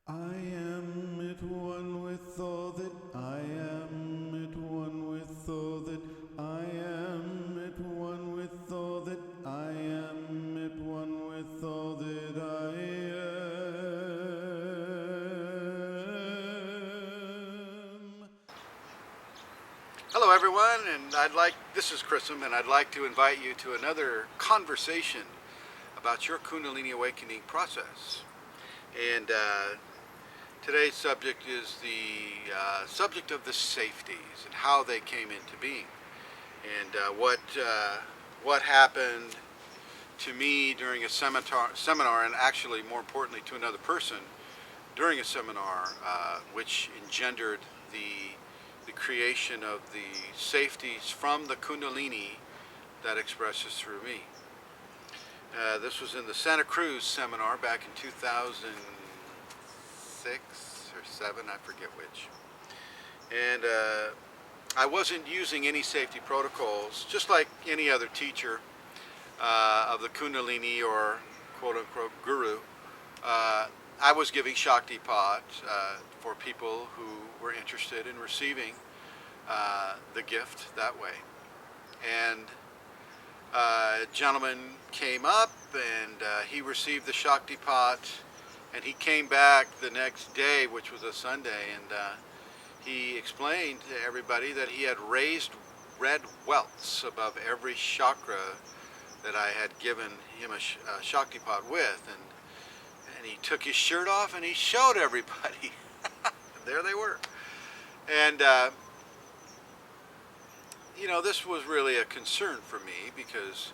I am at one with all that I am, at one with all that I am, at one with all that I am, at one with all that I am. Hello everyone, and this is Chrism, and I'd like to invite you to another conversation about your Kundalini awakening process. And today's subject is the subject of the safeties and how they came into being, and what happened to me during a seminar, and actually more importantly to another person during a seminar, which engendered the creation of the safeties from the Kundalini that expresses through me. This was in the Santa Cruz seminar back in 2006 or 7, I forget which. And I wasn't using any safety protocols, just like any other teacher of the Kundalini or quote-unquote guru. I was giving Shaktipat for people who were interested in receiving the gift that way. And a gentleman came up and he received the Shaktipat, and he came back the next day, which was a Sunday, and he explained to everybody that he had raised red welts above every chakra that I had given him a Shaktipat with, and he took his shirt off and he showed everybody. There they were. And this was really a concern for me because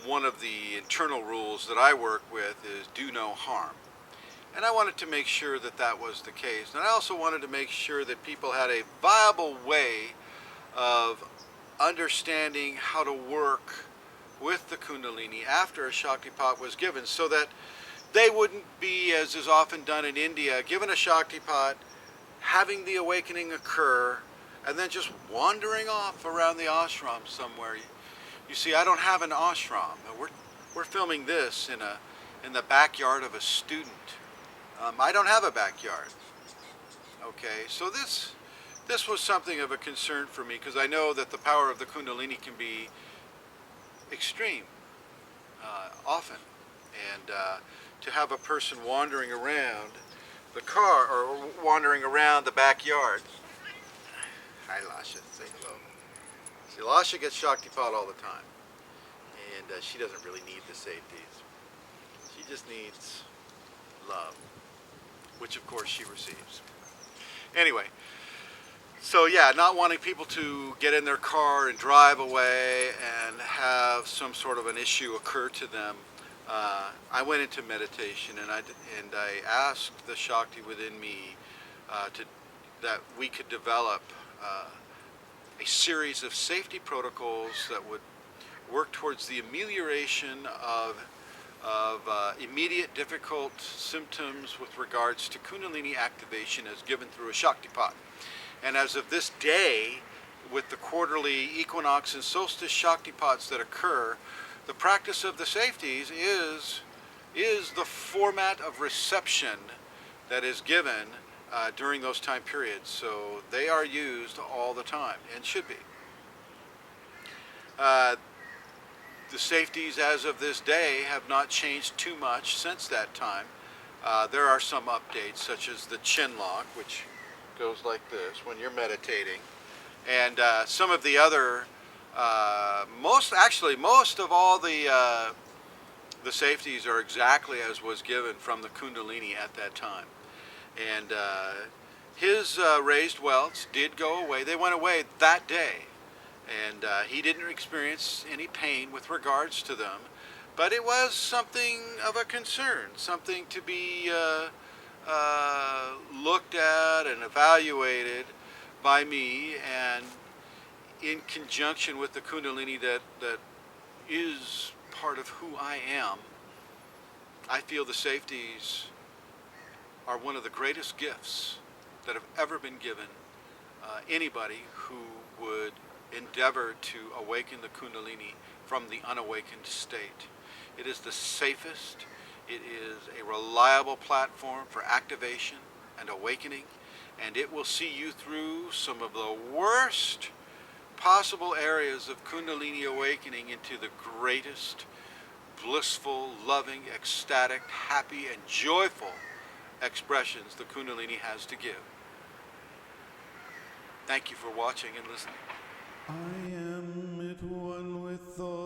one of the internal rules that I work with is do no harm. And I wanted to make sure that that was the case. And I also wanted to make sure that people had a viable way of understanding how to work with the Kundalini after a Shaktipat was given, so that they wouldn't be, as is often done in India, given a Shaktipat, having the awakening occur, and then just wandering off around the ashram somewhere. You see, I don't have an ashram. We're filming this in the backyard of a student. I don't have a backyard. Okay, so this was something of a concern for me, because I know that the power of the Kundalini can be extreme often, and to have a person wandering around the car or wandering around the backyard. Hi Lasha, say hello. See, Lasha gets Shaktipat all the time, and she doesn't really need the safeties. She just needs love, which of course she receives. Anyway, so yeah, not wanting people to get in their car and drive away and have some sort of an issue occur to them, I went into meditation, and I asked the Shakti within me that we could develop a series of safety protocols that would work towards the amelioration of immediate difficult symptoms with regards to Kundalini activation as given through a Shaktipat. And as of this day, with the quarterly equinox and solstice Shaktipats that occur, the practice of the safeties is the format of reception that is given during those time periods. So they are used all the time, and should be. The safeties as of this day have not changed too much since that time. There are some updates, such as the chin lock, which goes like this when you're meditating, and some of the other most of all the safeties are exactly as was given from the Kundalini at that time. And his raised welts did go away. They went away that day, and he didn't experience any pain with regards to them, but it was something of a concern, something to be looked at and evaluated by me, and in conjunction with the Kundalini that is part of who I am. I feel the safeties are one of the greatest gifts that have ever been given anybody who would endeavor to awaken the Kundalini from the unawakened state. It is the safest, It is a reliable platform for activation and awakening, and it will see you through some of the worst possible areas of Kundalini awakening into the greatest, blissful, loving, ecstatic, happy, and joyful expressions the Kundalini has to give. Thank you for watching and listening. I am at one with all